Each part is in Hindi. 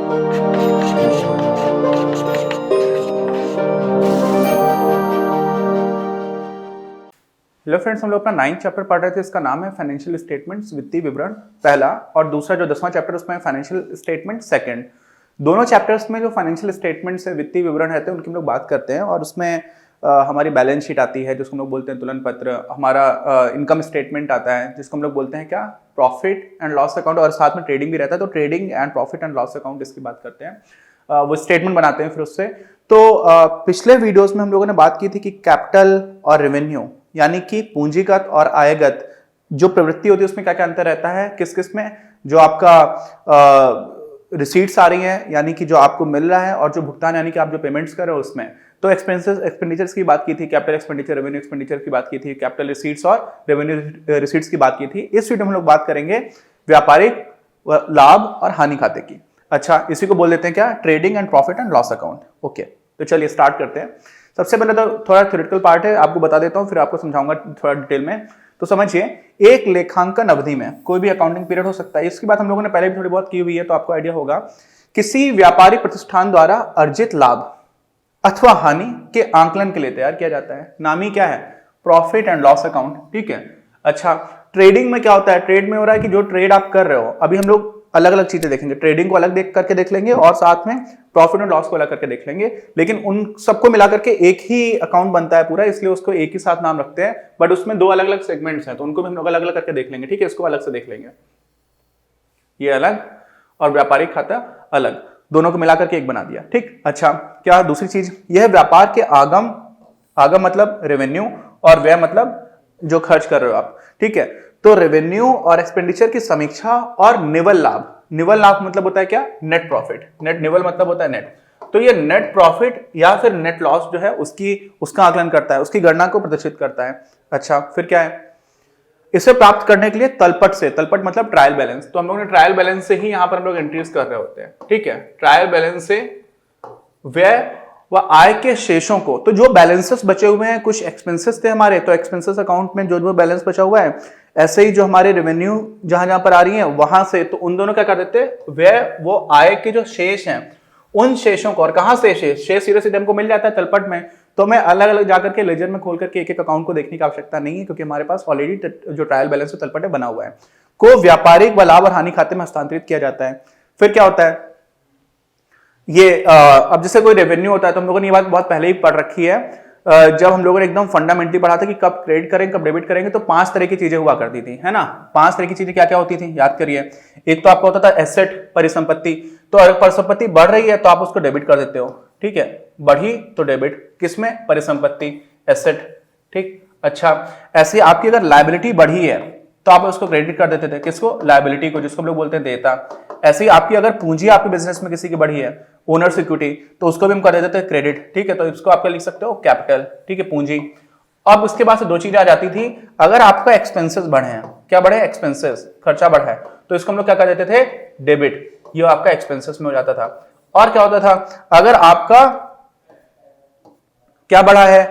हेलो फ्रेंड्स, हम लोग अपना 9th चैप्टर पढ़ रहे थे। इसका नाम है फाइनेंशियल स्टेटमेंट्स, वित्तीय विवरण पहला, और दूसरा जो 10वां चैप्टर उसमें फाइनेंशियल स्टेटमेंट सेकंड। दोनों चैप्टर्स में जो फाइनेंशियल स्टेटमेंट्स है, वित्तीय विवरण रहते हैं, उनकी हम लोग बात करते हैं। और उसमें हमारी बैलेंस शीट आती है जिसको हम लोग बोलते हैं तुलन पत्र, हमारा इनकम स्टेटमेंट आता है जिसको हम लोग बोलते हैं क्या, प्रॉफिट एंड लॉस अकाउंट, और साथ में ट्रेडिंग भी रहता है। तो trading and profit and loss account इसकी बात करते हैं, वो स्टेटमेंट बनाते हैं फिर उससे। तो पिछले वीडियोस में हम लोगों ने बात की थी कि कैपिटल और रेवेन्यू, यानी कि पूंजीगत और आयगत जो प्रवृत्ति होती है उसमें क्या क्या अंतर रहता है, किस किस में जो आपका रिसीट्स आ रही हैं, यानी कि जो आपको मिल रहा है, और जो भुगतान यानी कि आप जो पेमेंट्स कर रहे हो उसमें। तो एक्सपेंसेस एक्सपेंडिचर्स की बात की थी, कैपिटल एक्सपेंडिचर, रेवेन्यू एक्सपेंडिचर की बात की थी, कैपिटल रिसीट्स और रेवेन्यू रिसीट्स की बात की थी। इस वीडियो में हम लोग बात करेंगे व्यापारिक लाभ और हानि खाते की। अच्छा, इसी को बोल देते हैं क्या, trading and profit and loss account. Okay, तो चलिए स्टार्ट करते हैं। सबसे पहले तो थोड़ा थ्योरेटिकल पार्ट है, आपको बता देता हूं, फिर आपको समझाऊंगा थोड़ा डिटेल में। तो समझिए, एक लेखांकन अवधि में कोई भी अकाउंटिंग पीरियड हो सकता है। इसकी बात हम लोगों ने पहले भी थोड़ी बहुत की हुई है, तो आपको आइडिया होगा। किसी व्यापारिक प्रतिष्ठान द्वारा अर्जित लाभ अथवा हानि के आंकलन के लिए तैयार किया जाता है। नामी क्या है, प्रॉफिट एंड लॉस अकाउंट। ठीक है। अच्छा, ट्रेडिंग में क्या होता है, ट्रेड में हो रहा है कि जो ट्रेड आप कर रहे हो, अभी हम लोग अलग अलग चीजें देखेंगे, ट्रेडिंग को अलग देख करके देख लेंगे और साथ में प्रॉफिट एंड लॉस को अलग करके देख लेंगे। लेकिन उन सबको मिला करके एक ही अकाउंट बनता है पूरा, इसलिए उसको एक ही साथ नाम रखते हैं। बट उसमें दो अलग अलग सेगमेंट्स हैं, तो उनको भी हम लोग अलग अलग करके देख लेंगे। ठीक है, इसको अलग से देख लेंगे, ये अलग और व्यापारिक खाता अलग, दोनों को मिलाकर के एक बना दिया। ठीक। अच्छा, क्या दूसरी चीज, यह व्यापार के आगम मतलब रेवेन्यू, और व्यय मतलब जो खर्च कर रहे हो आप। ठीक है, तो रेवेन्यू और एक्सपेंडिचर की समीक्षा और निवल लाभ। निवल लाभ मतलब होता है क्या, नेट प्रॉफिट। नेट, निवल मतलब होता है नेट। तो ये नेट प्रॉफिट या फिर नेट लॉस जो है उसका आकलन करता है, उसकी गणना को प्रदर्शित करता है। अच्छा, फिर क्या है, इसे प्राप्त करने के लिए तलपट से, तलपट मतलब ट्रायल बैलेंस, तो हम लोग ने ट्रायल बैलेंस से ही यहां पर हम लोग एंट्रीज कर रहे होते हैं। ठीक है, ट्रायल बैलेंस से व्यय व आय के शेषों को, तो जो बैलेंसेस बचे हुए हैं, कुछ एक्सपेंसेस थे हमारे, तो एक्सपेंसेस अकाउंट में जो जो बैलेंस बचा हुआ है, ऐसे ही जो हमारे रेवेन्यू जहां जहां पर आ रही है वहां से, तो उन दोनों क्या कर देते हैं, व्यय वो आय के जो शेष हैं उन शेषों को, और कहां से शेष सीधे सीधे हमको मिल जाता है तलपट में, तो हमें अलग अलग जाकर के लेजर में खोल करके एक एक अकाउंट को देखने की आवश्यकता नहीं है, क्योंकि हमारे पास ऑलरेडी जो ट्रायल बैलेंस है तलपट है बना हुआ है, को व्यापारिक व लाभ और हानि खाते में हस्तांतरित किया जाता है। फिर क्या होता है, ये अब जैसे कोई रेवेन्यू होता है, तो हम लोगों ने ये बात बहुत पहले ही पढ़ रखी है, जब हम लोगों ने एकदम फंडामेंटली पढ़ा था कि कब क्रेडिट करेंगे कब डेबिट करेंगे, तो 5 तरह की चीजें हुआ करती थी, है ना। 5 तरह की चीजें क्या क्या होती थी, याद करिए। एक तो आपका होता था एसेट, परिसंपत्ति, तो अगर परिसंपत्ति बढ़ रही है तो आप उसको डेबिट कर देते हो। ठीक है, बढ़ी तो डेबिट, किसमें, परिसंपत्ति, एसेट। ठीक। अच्छा, ऐसे आपकी अगर लायबिलिटी बढ़ी है तो आप उसको क्रेडिट कर देते थे, किसको, लायबिलिटी को, जिसको हम लोग बोलते हैं देयता। ऐसे ही आपकी अगर पूंजी आपके बिजनेस में किसी की बढ़ी है, ओनर्स इक्विटी, तो उसको भी हम कर देते थे क्रेडिट। ठीक है, तो इसको आप लिख सकते हो कैपिटल। ठीक है, पूंजी। अब उसके बाद से दो चीजें आ जाती थी, अगर आपका एक्सपेंसेस बढ़े हैं, क्या बढ़े, एक्सपेंसेस, खर्चा बढ़ा है, तो इसको हम लोग क्या कर देते थे, डेबिट, ये आपका एक्सपेंसेस में हो जाता था। और क्या होता था, अगर आपका क्या बढ़ा है,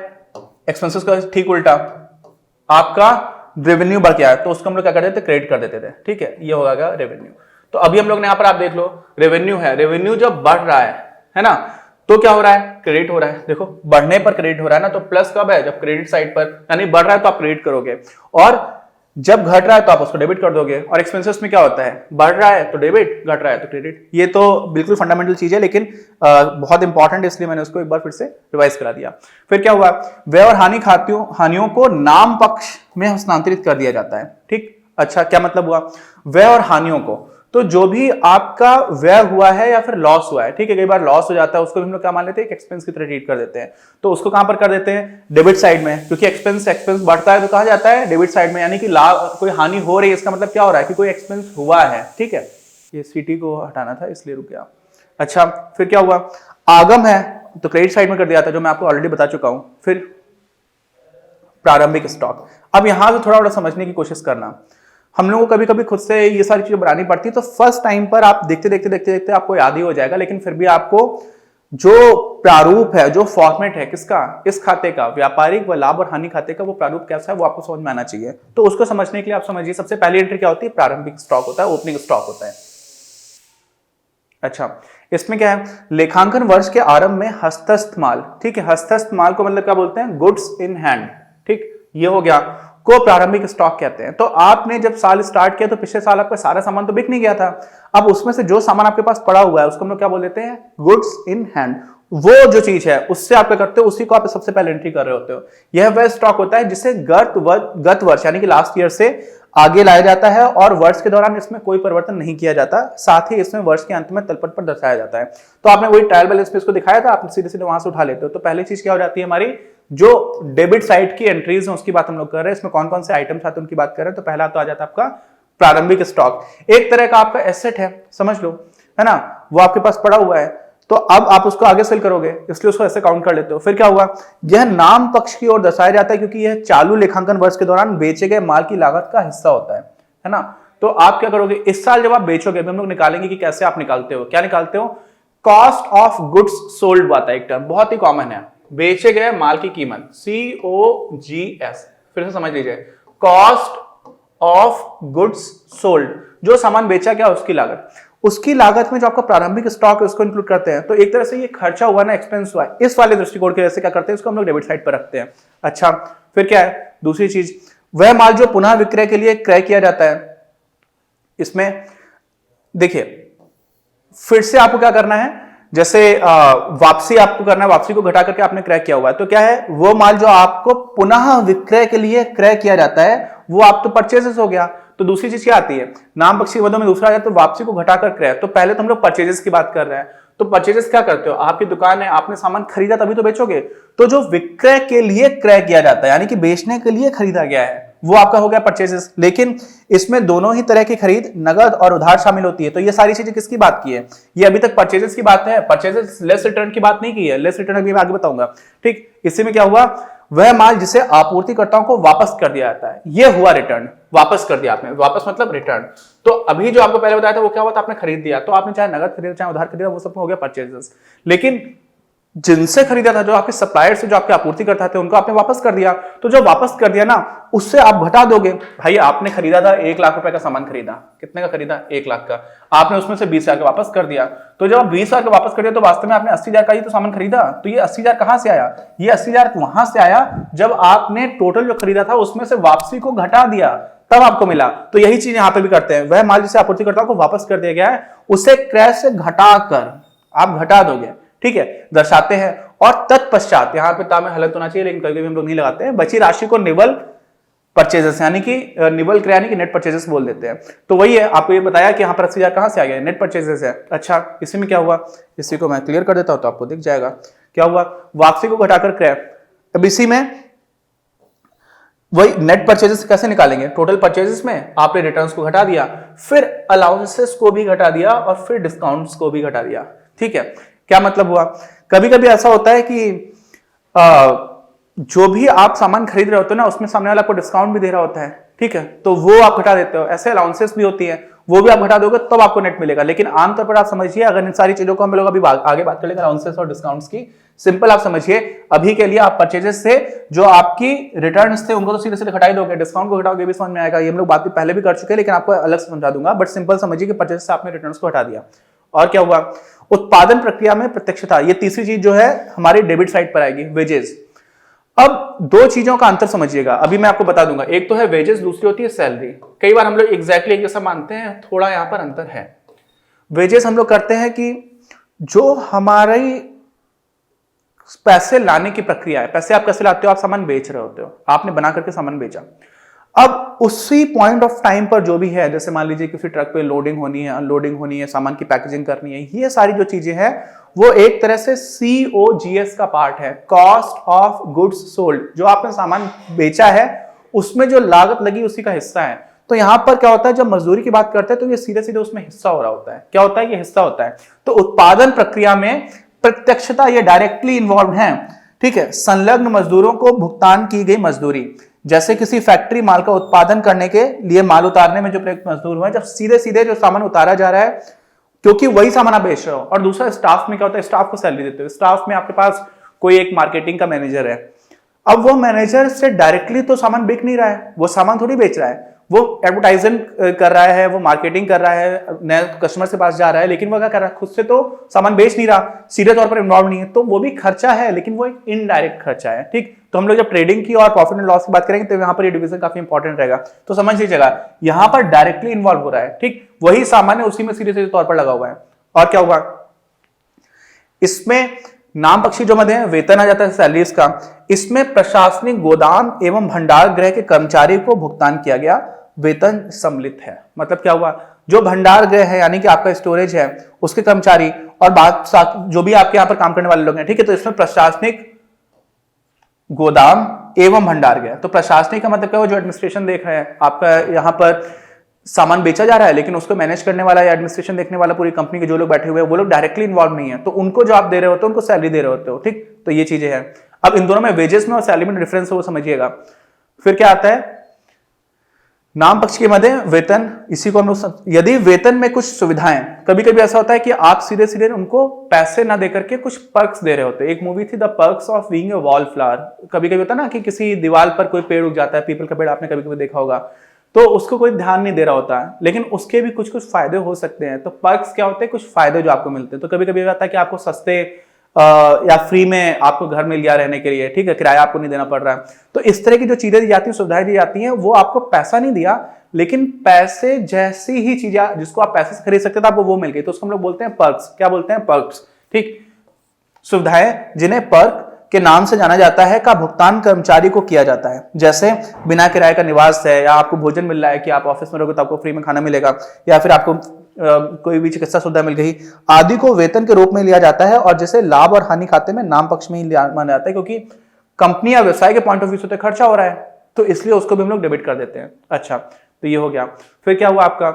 एक्सपेंसेस का ठीक उल्टा, आपका रेवेन्यू बढ़ गया है, तो उसको हम लोग क्या कर देते, क्रेडिट कर देते थे। ठीक है, ये होगा रेवेन्यू। तो अभी हम लोग ने यहां पर आप देख लो, रेवेन्यू है, रेवेन्यू जब बढ़ रहा है ना, तो क्या हो रहा है, क्रेडिट हो रहा है। देखो, बढ़ने पर क्रेडिट हो रहा है ना, तो प्लस कब है, जब क्रेडिट साइड पर, यानी बढ़ रहा है तो आप क्रेडिट करोगे, और जब घट रहा है तो आप उसको डेबिट कर दोगे। और एक्सपेंसेस में क्या होता है, बढ़ रहा है तो डेबिट, घट रहा है तो क्रेडिट। ये तो बिल्कुल फंडामेंटल चीज है, लेकिन बहुत इंपॉर्टेंट है, इसलिए मैंने उसको एक बार फिर से रिवाइज करा दिया। फिर क्या हुआ, व्यय और हानियों को नाम पक्ष में हस्तांतरित कर दिया जाता है। ठीक। अच्छा, क्या मतलब हुआ, व्यय और हानियों को, तो जो भी आपका व्यय हुआ है या फिर लॉस हुआ है, ठीक है, कई बार लॉस हो जाता है, उसको भी हम लोग क्या मान लेते हैं, एक्सपेंस की तरह ट्रीट कर देते हैं, तो उसको कहां पर कर देते हैं, डेबिट साइड में, क्योंकि एक्सपेंस बढ़ता है तो कहां जाता है, डेबिट साइड में, यानी कि लाभ, कोई हानि हो रही है, इसका मतलब क्या हो रहा है कि कोई एक्सपेंस हुआ है। ठीक है, ये सीटी को हटाना था इसलिए रुक गया। अच्छा, फिर क्या हुआ, आगम है तो क्रेडिट साइड में कर दिया था, जो मैं आपको ऑलरेडी बता चुका हूं। फिर प्रारंभिक स्टॉक, अब यहां से थोड़ा थोड़ा समझने की कोशिश करना, हम लोगों को कभी कभी खुद से ये सारी चीजें बनानी पड़ती है, तो फर्स्ट टाइम पर आप देखते देखते देखते देखते आपको याद ही हो जाएगा, लेकिन फिर भी आपको जो प्रारूप है, जो फॉर्मेट है किसका, इस खाते का, व्यापारिक व लाभ और हानि खाते का, वो प्रारूप कैसा है वो आपको समझ में आना चाहिए। तो उसको समझने के लिए आप समझिए, सबसे पहली एंट्री क्या होती है, प्रारंभिक स्टॉक होता है, ओपनिंग स्टॉक होता है। अच्छा, इसमें क्या है, लेखांकन वर्ष के आरंभ में हस्तस्थ माल, ठीक है, हस्तस्थ माल को मतलब क्या बोलते हैं, गुड्स इन हैंड, ठीक, ये हो गया, को प्रारंभिक स्टॉक कहते हैं। तो आपने जब साल स्टार्ट किया तो पिछले साल आपका सारा सामान तो बिक नहीं गया था, अब उसमें से जो सामान आपके पास पड़ा हुआ है उसको हम लोग क्या बोल देते हैं, गुड्स इन हैंड। वो जो चीज है उससे आप क्या करते हो, उसी को आप सबसे पहले एंट्री कर रहे होते हो। यह वह स्टॉक होता है जिसे गत वर्ष यानी कि लास्ट ईयर से आगे लाया जाता है और वर्ष के दौरान इसमें कोई परिवर्तन नहीं किया जाता, साथ ही इसमें वर्ष के अंत में तलपट पर दर्शाया जाता है। तो आपने वही ट्रायल बैलेंस पे इसको दिखाया था, आप सीधे सीधे वहां से उठा लेते हो। तो पहली चीज क्या हो जाती है हमारी, जो डेबिट साइड की एंट्रीज हैं उसकी बात हम लोग कर रहे हैं, इसमें कौन कौन से आइटम्स आते हैं उनकी बात कर रहे हैं। तो पहला तो आ जाता है आपका प्रारंभिक स्टॉक, एक तरह का आपका एसेट है, समझ लो, है ना, वो आपके पास पड़ा हुआ है, तो अब आप उसको आगे सेल करोगे इसलिए उसको ऐसे काउंट कर लेते हो। फिर क्या हुआ, यह नाम पक्ष की ओर दर्शाया जाता है क्योंकि यह चालू लेखांकन वर्ष के दौरान बेचे गए माल की लागत का हिस्सा होता है ना। तो आप क्या करोगे, इस साल जब आप बेचोगे, हम लोग निकालेंगे कि कैसे आप निकालते हो, क्या निकालते हो, कॉस्ट ऑफ गुड्स सोल्ड आता है, एक टर्म बहुत ही कॉमन है, बेचे गए माल की कीमत, COGS, फिर से समझ लीजिए, कॉस्ट ऑफ गुड्स सोल्ड, जो सामान बेचा गया उसकी लागत, उसकी लागत में जो आपका प्रारंभिक स्टॉक है उसको इंक्लूड करते हैं। तो एक तरह से ये खर्चा हुआ ना, एक्सपेंस हुआ, इस वाले दृष्टिकोण की वजह से क्या करते हैं, इसको हम लोग डेबिट साइड पर रखते हैं। अच्छा, फिर क्या है, दूसरी चीज, वह माल जो पुनः विक्रय के लिए क्रय किया जाता है, इसमें देखिए फिर से आपको क्या करना है, जैसे वापसी आपको करना है, वापसी को घटा करके आपने क्रय किया हुआ है, तो क्या है, वो माल जो आपको पुनः विक्रय के लिए क्रय किया जाता है वो आप तो परचेजेस हो गया। तो दूसरी चीज क्या आती है, नाम पक्षी पदों में दूसरा आ जाता है, तो वापसी को घटाकर क्रय। तो पहले तो हम लोग परचेजेस की बात कर रहे हैं, तो परचेजेस क्या करते हो, आपकी दुकान है, आपने सामान खरीदा तभी तो बेचोगे, तो जो विक्रय के लिए क्रय किया जाता है यानी कि बेचने के लिए खरीदा गया है वो आपका हो गया परचेजेस। लेकिन इसमें दोनों ही तरह की खरीद, नगद और उधार शामिल होती है। तो ये सारी चीजें किसकी बात की है, ये अभी तक परचेजेस की बात है, परचेजेस लेस रिटर्न की बात नहीं की है, लेस रिटर्न अभी मैं आगे बताऊंगा, ठीक। इसी में क्या हुआ, वह माल जिसे आपूर्तिकर्ताओं को वापस कर दिया जाता है, ये हुआ रिटर्न, वापस कर दिया आपने, वापस मतलब रिटर्न। तो अभी जो आपको पहले बताया था वो क्या हुआ था, आपने खरीद दिया, तो आपने चाहे नगद खरीदा चाहे उधार खरीदा, वो सब हो गया परचेजेस। लेकिन जिनसे खरीदा था, जो आपके सप्लायर से, जो आपके आपूर्तिकर्ता थे, उनको आपने वापस कर दिया, तो जो वापस कर दिया ना उससे आप घटा दोगे। भाई आपने खरीदा था 1 लाख रुपए का सामान खरीदा, कितने का खरीदा, 1 लाख का, आपने उसमें से 20,000 का वापस कर दिया। तो जब आप 20,000 का वापस कर दिया तो वास्तव में आपने 80,000 का ही तो सामान खरीदा। तो ये 80,000 कहां से आया, ये 80,000 वहां से आया जब आपने टोटल जो खरीदा था उसमें से वापसी को घटा दिया, तब आपको मिला। तो यही चीज यहां पे भी करते हैं, वह माल जिसे आपूर्तिकर्ताओं को वापस कर दिया गया है उसे क्रय से घटाकर आप घटा दोगे, ठीक है, दर्शाते हैं। और तत्पश्चात, यहां पे तामे हलत होना चाहिए लेकिन कभी-कभी हम लोग नहीं लगाते हैं, बची राशि को निवल परचेजेस यानी कि निवल क्रय यानी कि नेट परचेजेस बोल देते हैं। तो वही है, आपको ये बताया कि यहां पर 80,000 कहां से आ गया, नेट परचेजेस है। अच्छा, इसी में क्या हुआ, इसी को मैं क्लियर कर देता हूं तो आपको दिख जाएगा क्या हुआ, वापसी को घटाकर क्रय। अब इसी में वही नेट परचेजेस कैसे निकालेंगे, टोटल परचेजेस में आपने रिटर्न्स को घटा दिया, फिर अलाउंसेस को भी घटा दिया और फिर डिस्काउंट्स को भी घटा दिया, ठीक है। क्या मतलब हुआ, कभी कभी ऐसा होता है कि जो भी आप सामान खरीद रहे होते हो ना उसमें सामने वाला आपको डिस्काउंट भी दे रहा होता है, ठीक है, तो वो आप घटा देते हो। ऐसे अलाउंसेस भी होती है, वो भी आप घटा दोगे तब आपको नेट मिलेगा। लेकिन आमतौर पर आप समझिए, अगर इन सारी चीजों को हम लोग अभी आगे बात कर लेंगे अलाउंसेस और डिस्काउंट्स की, सिंपल आप समझिए, अभी के लिए आप परचेजेस से जो आपकी रिटर्न्स थे उनको तो सीधे सीधे घटा ही दोगे, डिस्काउंट को घटाओगे भी समझ में आएगा। ये हम लोग बात पहले भी कर चुके हैं लेकिन आपको अलग से समझा दूंगा, बट सिंपल समझिए कि परचेज से आपने रिटर्न्स को हटा दिया। और क्या हुआ, उत्पादन प्रक्रिया में प्रत्यक्षता, ये तीसरी चीज जो है हमारी डेबिट साइड पर आएगी, वेजेस। अब दो चीजों का अंतर समझिएगा, अभी मैं आपको बता दूंगा, एक तो है वेजेस, दूसरी होती है सैलरी। कई बार हम लोग एग्जैक्टली एक जैसा मानते हैं, थोड़ा यहां पर अंतर है। वेजेस हम लोग करते हैं कि जो हमारी पैसे लाने की प्रक्रिया है, पैसे आप कैसे लाते हो, आप सामान बेच रहे होते हो, आपने बना करके सामान बेचा, अब उसी पॉइंट ऑफ टाइम पर जो भी है, जैसे मान लीजिए किसी ट्रक पे लोडिंग होनी है, अनलोडिंग होनी है, सामान की पैकेजिंग करनी है, ये सारी जो चीजें हैं वो एक तरह से COGS का पार्ट है, कॉस्ट ऑफ गुड्स सोल्ड। जो आपने सामान बेचा है उसमें जो लागत लगी उसी का हिस्सा है। तो यहां पर क्या होता है, जब मजदूरी की बात करते हैं तो ये सीधे सीधे उसमें हिस्सा हो रहा होता है। क्या होता है, ये हिस्सा होता है। तो उत्पादन प्रक्रिया में प्रत्यक्षता ये डायरेक्टली इन्वॉल्व है, ठीक है। संलग्न मजदूरों को भुगतान की गई मजदूरी, जैसे किसी फैक्ट्री माल का उत्पादन करने के लिए माल उतारने में जो प्रयुक्त मजदूर हुए, जब सीधे सीधे जो सामान उतारा जा रहा है क्योंकि वही सामान आप बेच रहे हो। और दूसरा स्टाफ में क्या होता है, स्टाफ को सैलरी देते हो। स्टाफ में आपके पास कोई एक मार्केटिंग का मैनेजर है, अब वो मैनेजर से डायरेक्टली तो सामान बेच नहीं रहा है, वो सामान थोड़ी बेच रहा है, वो एडवर्टाइजिंग कर रहा है, वो मार्केटिंग कर रहा है, नए कस्टमर के पास जा रहा है, लेकिन वो क्या कर रहा है, खुद से तो सामान बेच नहीं रहा, सीधे तौर पर इन्वॉल्व नहीं है, तो वो भी खर्चा है, लेकिन वो एक इनडायरेक्ट खर्चा है। ठीक, तो हम लोग जब ट्रेडिंग की और प्रॉफिट एंड लॉस की बात करेंगे तो यहाँ पर ये डिवीजन काफी इंपॉर्टेंट रहेगा। तो समझ लीजिएगा यहाँ पर डायरेक्टली इन्वॉल्व हो रहा है, ठीक, वही सामान है, उसी में सीधे सीधे तौर पर लगा हुआ है। और क्या होगा इसमें, नाम पक्षी जो मद है, वेतन आ जाता है सैलरीज का। इसमें प्रशासनिक, गोदाम एवं भंडार गृह के कर्मचारी को भुगतान किया गया वेतन सम्मिलित है। मतलब क्या हुआ, जो भंडार गृह है यानी कि आपका स्टोरेज है, उसके कर्मचारी और बात जो भी आपके यहां पर काम करने वाले लोग हैं, ठीक है, तो इसमें प्रशासनिक, गोदाम एवं भंडार गृह। तो प्रशासनिक का मतलब क्या हुआ, जो एडमिनिस्ट्रेशन देख रहे हैं, आपका यहां पर सामान बेचा जा रहा है, लेकिन उसको मैनेज करने वाला या एडमिनिस्ट्रेशन देखने वाला पूरी कंपनी के जो लोग बैठे हुए हैं, वो लोग डायरेक्टली इन्वॉल्व नहीं है, तो उनको जो आप दे रहे होते हो, उनको सैलरी दे रहे होते हो। ठीक, तो ये चीजें हैं। अब इन दोनों में वेजेस में और सैलरी में डिफरेंस है, वो समझिएगा। फिर क्या आता है, नाम पक्ष के मध्य वेतन, इसी को हम लोग, यदि वेतन में कुछ सुविधाएं, कभी कभी ऐसा होता है कि आप सीधे सीधे उनको पैसे ना देकर के कुछ पर्क्स दे रहे होते हैं। एक मूवी थी the perks of being a wall flower. कभी कभी होता है ना कि किसी दीवार पर कोई पेड़ उग जाता है, पीपल का पेड़, आपने कभी कभी देखा होगा, तो उसको कोई ध्यान नहीं दे रहा होता है, लेकिन उसके भी कुछ कुछ फायदे हो सकते हैं। तो पर्क्स क्या होते हैं, कुछ फायदे जो आपको मिलते हैं। तो कभी कभी होता है कि आपको सस्ते या फ्री में आपको घर मिल गया रहने के लिए, ठीक है, किराया आपको नहीं देना पड़ रहा है। तो इस तरह की जो चीजें दी जाती हैं, सुविधाएं दी जाती हैं, वो आपको पैसा नहीं दिया, लेकिन पैसे जैसी ही चीजें जिसको आप पैसे से खरीद सकते थे, आपको वो मिल गई, तो उसको हम लोग बोलते हैं पर्क्स। क्या बोलते हैं, पर्क्स। ठीक, सुविधाएं जिन्हें पर्क के नाम से जाना जाता है का भुगतान कर्मचारी को किया जाता है। जैसे बिना किराए का निवास है, या आपको भोजन मिल रहा है कि आप ऑफिस में रहोगे तो आपको फ्री में खाना मिलेगा, या फिर आपको कोई भी चिकित्सा सुविधा मिल गई आदि को वेतन के रूप में लिया जाता है, और जिसे लाभ और हानि खाते में नाम पक्ष में ही माना जाता है, क्योंकि कंपनी या व्यवसाय के पॉइंट ऑफ व्यू से तो खर्चा हो रहा है, तो इसलिए उसको भी हम लोग डेबिट कर देते हैं। अच्छा, तो ये हो गया। फिर क्या हुआ आपका,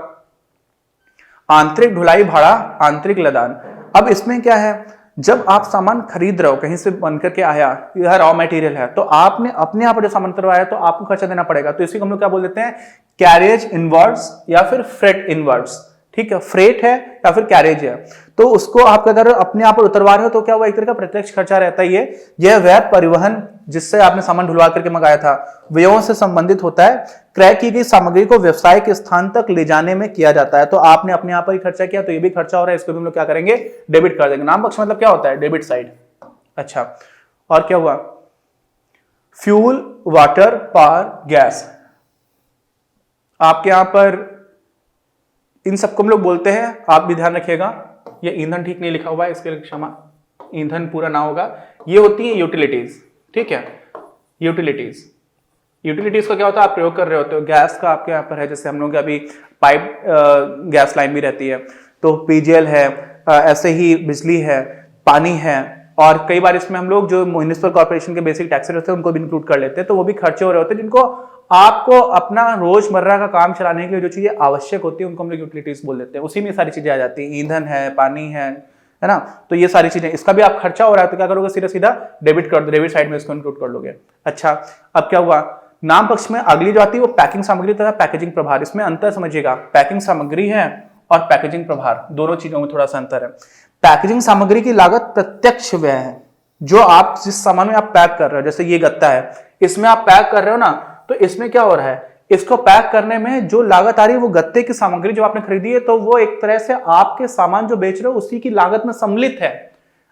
आंतरिक ढुलाई भाड़ा, आंतरिक लदान। अब इसमें क्या है, जब आप सामान खरीद रहे हो, कहीं से बन करके आया, यह रॉ मटेरियल है, तो आपने अपने यहाँ पर जो सामान करवाया तो आपको खर्चा देना पड़ेगा। तो इसी को हम लोग क्या बोल देते हैं, कैरेज इनवर्ड्स या फिर फ्रेट इनवर्ड्स। ठीक है, फ्रेट है या फिर कैरेज है, तो उसको आप अगर अपने यहाँ पर उतरवा रहे हो तो क्या हुआ, एक तरह का प्रत्यक्ष खर्चा रहता है। यह वह परिवहन जिससे आपने सामान ढुलवा करके मंगाया था, व्ययों से संबंधित होता है। क्रय की गई सामग्री को व्यवसाय के स्थान तक ले जाने में किया जाता है। तो आपने अपने यहाँ पर ही खर्चा किया, तो ये भी खर्चा हो रहा है, इसको भी हम लोग क्या करेंगे, डेबिट कर देंगे। नाम पक्ष मतलब क्या होता है, डेबिट साइड। अच्छा, और क्या हुआ, फ्यूल, वाटर, पावर, गैस। आपके यहां पर इन सबको हम लोग बोलते हैं, आप भी ध्यान रखिएगा, ये ईंधन ठीक नहीं लिखा हुआ है, इसके लिए क्षमा, ईंधन पूरा ना होगा। ये होती है यूटिलिटीज। ठीक है, यूटिलिटीज। यूटिलिटीज का क्या होता है, आप प्रयोग कर रहे होते हो। गैस का आपके यहाँ पर है, जैसे हम लोग अभी पाइप गैस लाइन भी रहती है, तो पीजीएल है, ऐसे ही बिजली है, पानी है, और कई बार इसमें हम लोग जो म्युनिसिपल कॉर्पोरेशन के बेसिक टैक्सेस होते हैं उनको भी इंक्लूड कर लेते हैं। तो वो भी खर्चे हो रहे होते हैं, जिनको आपको अपना रोजमर्रा का काम चलाने के लिए जो चीजें आवश्यक होती है उनको हम लोग यूटिलिटीज बोल देते हैं। उसी में सारी चीजें आ जाती हैं, ईंधन है, पानी है ना, तो ये सारी चीजें, इसका भी आप खर्चा हो रहा है तो क्या करोगे, सीधा सीधा डेबिट कर दो, डेबिट साइड में इसको इंक्लूड कर लोगे। अच्छा, अब क्या हुआ, नाम पक्ष में अगली जो आती है वो पैकिंग सामग्री तथा पैकेजिंग प्रभार। इसमें अंतर समझिएगा, पैकिंग सामग्री है और पैकेजिंग प्रभार, दोनों चीजों में थोड़ा सा अंतर है। पैकेजिंग सामग्री की लागत प्रत्यक्ष व्यय है, जो आप जिस सामान में आप पैक कर रहे हो, जैसे ये गत्ता है, इसमें आप पैक कर रहे हो ना, तो इसमें क्या हो रहा है, इसको पैक करने में जो लागत आ रही है वो गत्ते की सामग्री जो आपने खरीदी है, तो वो एक तरह से आपके सामान जो बेच रहे हो उसी की लागत में सम्मिलित है।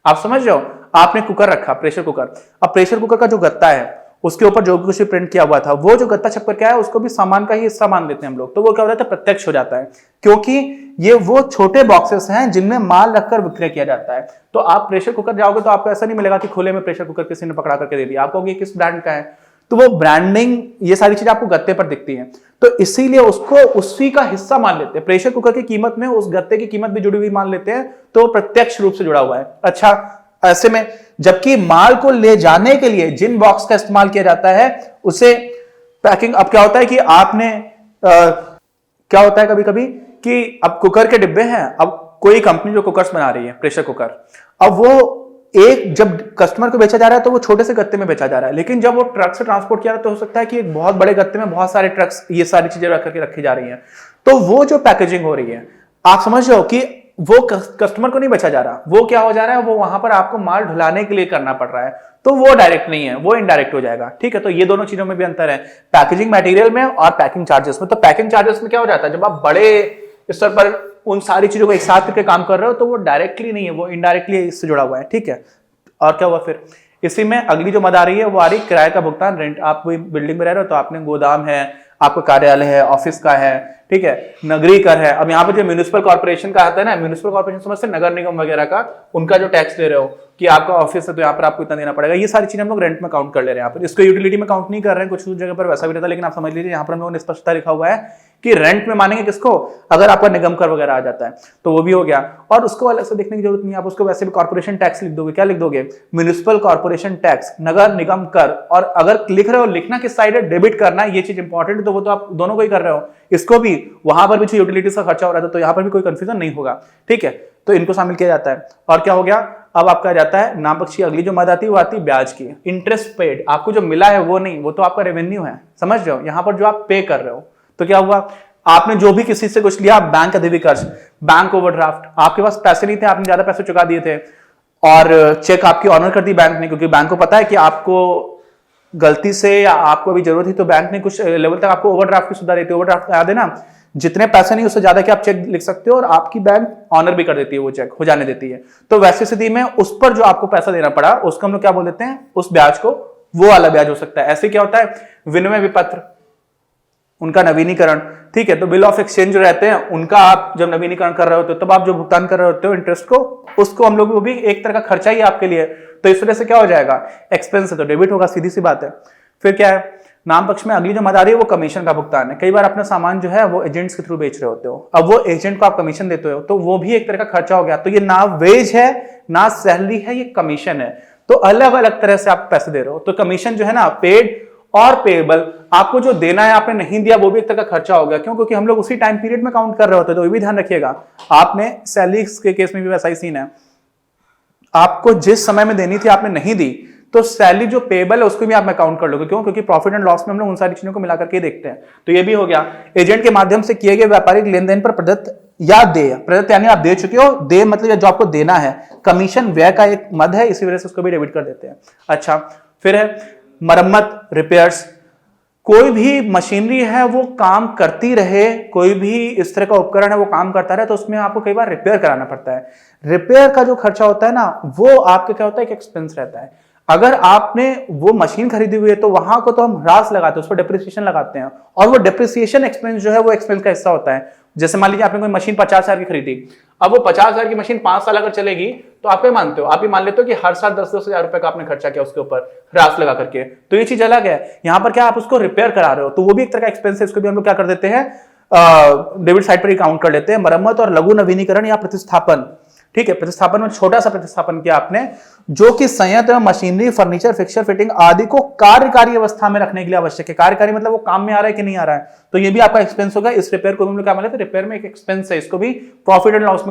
आप समझ रहे हो, आपने कुकर रखा, प्रेशर कुकर, अब प्रेशर कुकर का जो गत्ता है उसके ऊपर जो कुछ प्रिंट किया हुआ था, वो जो गत्ता छप करके आया उसको भी सामान का ही हिस्सा मान लेते हैं हम लोग, तो वो क्या हो जाता है, प्रत्यक्ष हो जाता है, क्योंकि ये वो छोटे बॉक्सेस हैं जिनमें माल रखकर विक्रय किया जाता है। तो आप प्रेशर कुकर जाओगे तो आपको ऐसा नहीं मिलेगा कि खुले में प्रेशर कुकर किसी ने पकड़ा करके दे दिया, आपको ये किस ब्रांड का है, तो वो ब्रांडिंग, ये सारी चीजें आपको गत्ते पर दिखती हैं, तो इसीलिए उसको उसी का हिस्सा मान लेते हैं। प्रेशर कुकर की कीमत में उस गत्ते की कीमत भी जुड़ी हुई मान लेते हैं, तो प्रत्यक्ष रूप से जुड़ा हुआ है। अच्छा, ऐसे में जबकि माल को ले जाने के लिए जिन बॉक्स का इस्तेमाल किया जाता है उसे पैकिंग, अब क्या होता है कि आपने क्या होता है कभी कभी कि अब कुकर के डिब्बे हैं, अब कोई कंपनी जो कुकर्स बना रही है, प्रेशर कुकर, अब वो एक जब कस्टमर को बेचा जा रहा है तो वो छोटे से गत्ते में बेचा जा रहा है, लेकिन जब वो ट्रक से ट्रांसपोर्ट किया तो हो सकता है कि एक बहुत बड़े गत्ते में बहुत सारे ट्रक्स ये सारी चीजें रख करके रखी जा रही हैं, तो वो जो पैकेजिंग हो रही है, आप समझ रहे हो कि वो कस्टमर को नहीं बचा जा रहा, वो क्या हो जा रहा है, वो वहां पर आपको माल ढुलाने के लिए करना पड़ रहा है, तो वो डायरेक्ट नहीं है, वो इनडायरेक्ट हो जाएगा। ठीक है, तो ये दोनों चीजों में भी अंतर है, पैकेजिंग मटेरियल में और पैकिंग चार्जेस में। तो पैकिंग चार्जेस में क्या हो जाता है, जब आप बड़े स्तर पर उन सारी चीजों को एक साथ करके काम कर रहे हो तो वो डायरेक्टली नहीं है, वो इनडायरेक्टली इससे जुड़ा हुआ है। ठीक है, और क्या हुआ फिर इसी में अगली जो मद आ रही है वो आ रही किराए का भुगतान, रेंट। आप कोई बिल्डिंग में रह रहे हो तो आपने गोदाम है, आपका कार्यालय है, ऑफिस का है, ठीक है, नगरीय कर है। अब यहाँ पर जो म्यूनिसिपल कॉर्पोरेशन का आता है ना, म्यूनिसिपल कॉर्पोरेशन समझते हैं, नगर निगम वगैरह का, उनका जो टैक्स दे रहे हो कि आपका ऑफिस है तो यहाँ पर आपको इतना देना पड़ेगा, ये सारी चीजें हम लोग रेंट में काउंट कर ले रहे हैं। यहाँ पर इसको यूटिलिटी में काउंट नहीं कर रहे हैं, कुछ जगह पर वैसा भी रहता है, लेकिन आप समझ लीजिए यहाँ पर हम लोगों ने स्पष्टता लिखा हुआ है कि रेंट में मानेंगे किसको, अगर आपका निगम कर वगैरह आ जाता है तो वो भी हो गया। और उसको अलग से देखने की जरूरत नहीं है, आप उसको वैसे भी कॉर्पोरेशन टैक्स लिख दोगे। क्या लिख दोगे, म्युनिसिपल कॉर्पोरेशन टैक्स, नगर निगम कर। और अगर लिख रहे हो, लिखना किस साइड है, डेबिट करना है, ये चीज इंपॉर्टेंट है, तो वो तो आप दोनों को ही कर रहे हो, इसको भी, वहां पर भी जो यूटिलिटीज का खर्चा हो रहा था, तो यहाँ पर भी कोई कंफ्यूजन नहीं होगा। ठीक है, तो इनको शामिल किया जाता है। और क्या हो गया, अब आपका जाता है नाम पक्ष की अगली जो मद आती है वो आती है ब्याज की, इंटरेस्ट पेड। आपको जो मिला है वो नहीं, वो तो आपका रेवेन्यू है, समझ रहे हो, यहाँ पर जो आप पे कर रहे हो। तो क्या हुआ, आपने जो भी किसी से कुछ लिया, बैंक अधिविकर्ष, बैंक ओवरड्राफ्ट, आपके पास पैसे नहीं थे, आपने ज्यादा पैसे चुका दिए थे और चेक आपकी ऑनर कर दी बैंक ने, क्योंकि बैंक को पता है कि आपको गलती से या आपको अभी जरूरत थी, तो बैंक ने कुछ लेवल तक आपको ओवरड्राफ्ट की सुविधा देती है। ओवरड्राफ्ट याद है ना, जितने पैसे नहीं उससे ज्यादा कि आप चेक लिख सकते हो, और आपकी बैंक ऑनर भी कर देती है, वो चेक हो जाने देती है। तो वैसी स्थिति में उस पर जो आपको पैसा देना पड़ा, उसको हम लोग क्या बोल देते हैं, उस ब्याज को, वो वाला ब्याज हो सकता है। ऐसे क्या होता है, विनिमय विपत्र, उनका नवीनीकरण। ठीक है, तो बिल ऑफ एक्सचेंज जो रहते हैं उनका आप जब नवीनीकरण कर रहे होते हो, तब आप जो भुगतान कर रहे होते हो इंटरेस्ट को, उसको हम लोग, वो भी एक तरह का खर्चा ही आपके लिए। तो इस वजह से क्या हो जाएगा, एक्सपेंस है तो डेबिट होगा, सीधी सी बात है। फिर क्या है, नाम पक्ष में अगली जो मद आ रही है वो कमीशन का भुगतान है। कई बार अपना सामान जो है वो एजेंट्स के थ्रू बेच रहे होते हो, अब वो एजेंट को आप कमीशन देते हो, तो वो भी एक तरह का खर्चा हो गया। तो ये ना वेज है ना सैलरी है, ये कमीशन है। तो अलग अलग तरह से आप पैसे दे रहे हो। तो कमीशन जो है ना, पेड और पेएबल, आपको जो देना है आपने नहीं दिया, वो भी एक तरह का खर्चा हो गया। क्यों, क्योंकि हम लोग उसी टाइम पीरियड में काउंट कर रहे होते हैं। तो ये भी ध्यान रखिएगा, आपने सैलरी के केस में भी वैसा ही सीन है, आपको जिस समय में देनी थी आपने नहीं दी, तो सैलरी जो पेएबल है उसको भी आप में काउंट कर लोगे। क्यों, क्योंकि प्रॉफिट एंड लॉस में हम लोग उन सारी चीजों को मिलाकर के देखते हैं। तो ये भी हो गया। एजेंट के माध्यम से किए गए व्यापारिक लेन देन पर प्रदत्त या देय, प्रदत्त यानी आप दे चुके हो, दे मतलब जो आपको देना है। कमीशन व्यय का एक मद है, इसी वजह से उसको भी डेबिट कर देते हैं। अच्छा, फिर है मरम्मत, रिपेयर्स। कोई भी मशीनरी है वो काम करती रहे, कोई भी इस तरह का उपकरण है वो काम करता रहे, तो उसमें आपको कई बार रिपेयर कराना पड़ता है। रिपेयर का जो खर्चा होता है ना, वो आपके क्या होता है, एक एक्सपेंस रहता है। अगर आपने वो मशीन खरीदी हुई है तो वहां को तो हम ह्रास लगाते हैं, उस पर डेप्रिसिएशन लगाते हैं, और वो डेप्रिसिएशन एक्सपेंस जो है वो एक्सपेंस का हिस्सा होता है। जैसे मान लीजिए आपने कोई मशीन 50,000 की खरीदी, अब वो 50,000 की मशीन 5 साल अगर चलेगी, तो आप क्या मानते हो, आप ये मान लेते हो कि हर साल 10-10 हजार रुपए का आपने खर्चा किया उसके ऊपर ह्रास लगा करके। तो ये चीज अलग है। यहाँ पर क्या आप उसको रिपेयर करा रहे हो, तो वो भी एक तरह का एक्सपेंस है, इसको भी हम लोग क्या कर देते हैं, डेबिट साइड पर ही काउंट कर लेते हैं। मरम्मत और लघु नवीनीकरण या प्रतिस्थापन। ठीक है, प्रतिस्थापन में छोटा सा प्रतिस्थापन किया आपने, जो कि संयंत्र, मशीनरी, फर्नीचर, फिक्सचर, फिटिंग आदि को कार्यकारी अवस्था में रखने के लिए आवश्यक है। कार्यकारी मतलब वो काम में आ रहा है कि नहीं आ रहा है, तो ये भी आपका एक्सपेंस होगा। इस रिपेयर को हम लोग क्या मानते हैं, रिपेयर में एक एक्सपेंस है, इसको भी प्रॉफिट एंड लॉस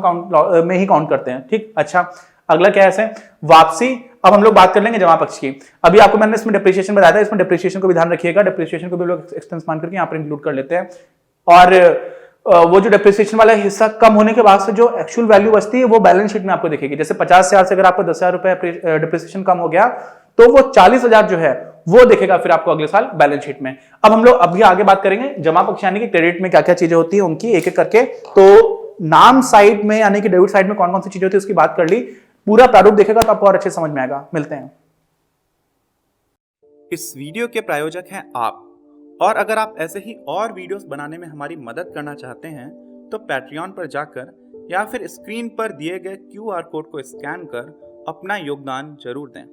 में ही काउंट करते हैं। ठीक, अच्छा, अगला क्या है, वापसी। अब हम लोग बात कर लेंगे जमा पक्ष की। अभी आपको मैंने इसमें डेप्रिसिएशन बताया था, इसमें डेप्रिसिएशन को भी ध्यान रखिएगा, डेप्रिसिएशन को भी लोग एक्सपेंस मान करके यहाँ पर इंक्लूड कर लेते हैं। और वो जो डेप्रिसिएशन वाला हिस्सा कम होने के बाद से जो एक्चुअल वैल्यू बचती है वो बैलेंस शीट में आपको दिखेगी। जैसे 50,000 से अगर आपको 10,000 रुपए डेप्रिसिएशन कम हो गया, तो वो 40,000 जो है वो दिखेगा फिर आपको अगले साल बैलेंस शीट में। अब हम लोग अभी आगे बात करेंगे जमा पक्ष यानी कि क्रेडिट में क्या क्या चीजें होती है उनकी, एक एक करके। तो नाम साइड में यानी कि डेबिट साइड में कौन कौन सी चीजें होती है उसकी बात कर ली। पूरा प्रारूप देखेगा तो आपको और अच्छे समझ में आएगा। मिलते हैं। इस वीडियो के प्रायोजक हैं आप, और अगर आप ऐसे ही और वीडियोस बनाने में हमारी मदद करना चाहते हैं तो पैट्रियन पर जाकर या फिर स्क्रीन पर दिए गए QR कोड को स्कैन कर अपना योगदान जरूर दें।